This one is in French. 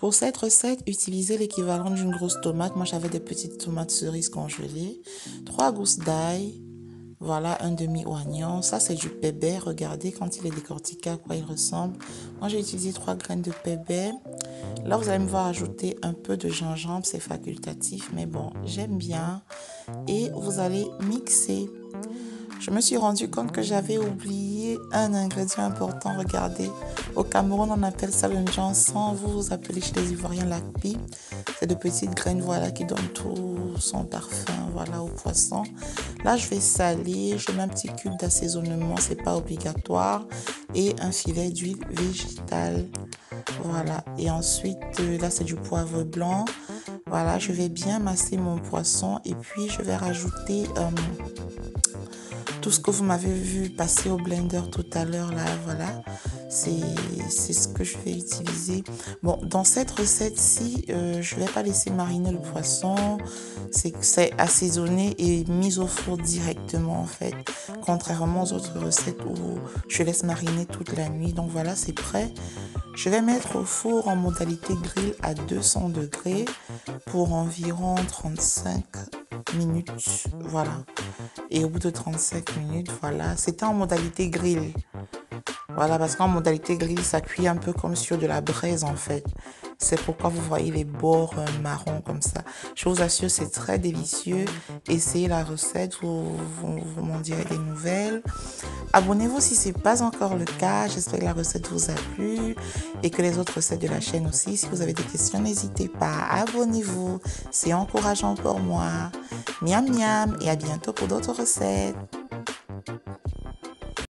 Pour cette recette, utilisez l'équivalent d'une grosse tomate. Moi, j'avais des petites tomates cerises congelées. 3 gousses d'ail. Voilà, un demi-oignon. Ça, c'est du pépé. Regardez quand il est décortiqué à quoi il ressemble. Moi, j'ai utilisé 3 graines de pépé. Là, vous allez me voir ajouter un peu de gingembre. C'est facultatif, mais bon, j'aime bien. Et vous allez mixer. Je me suis rendu compte que j'avais oublié un ingrédient important. Regardez, au Cameroun, on appelle ça le njansan. Vous appelez chez les Ivoiriens l'akpi. C'est de petites graines, voilà, qui donnent tout son parfum, voilà, au poisson. Là, je vais saler. Je mets un petit cube d'assaisonnement, c'est pas obligatoire. Et un filet d'huile végétale. Voilà. Et ensuite, là, c'est du poivre blanc. Voilà, je vais bien masser mon poisson. Et puis, je vais rajouter tout ce que vous m'avez vu passer au blender tout à l'heure là, voilà, c'est ce que je vais utiliser. Bon, dans cette recette-ci, je vais pas laisser mariner le poisson, c'est assaisonné et mis au four directement en fait, contrairement aux autres recettes où je laisse mariner toute la nuit. Donc voilà, c'est prêt. Je vais mettre au four en modalité grill à 200 degrés pour environ 35 minutes, voilà. Et au bout de 35 minutes, voilà, c'était en modalité grill. Voilà, parce qu'en modalité grill, ça cuit un peu comme sur de la braise en fait. C'est pourquoi vous voyez les bords marrons comme ça. Je vous assure, c'est très délicieux. Essayez la recette, vous m'en direz des nouvelles. Abonnez-vous si ce n'est pas encore le cas. J'espère que la recette vous a plu et que les autres recettes de la chaîne aussi. Si vous avez des questions, n'hésitez pas. Abonnez-vous. C'est encourageant pour moi. Miam miam et à bientôt pour d'autres recettes.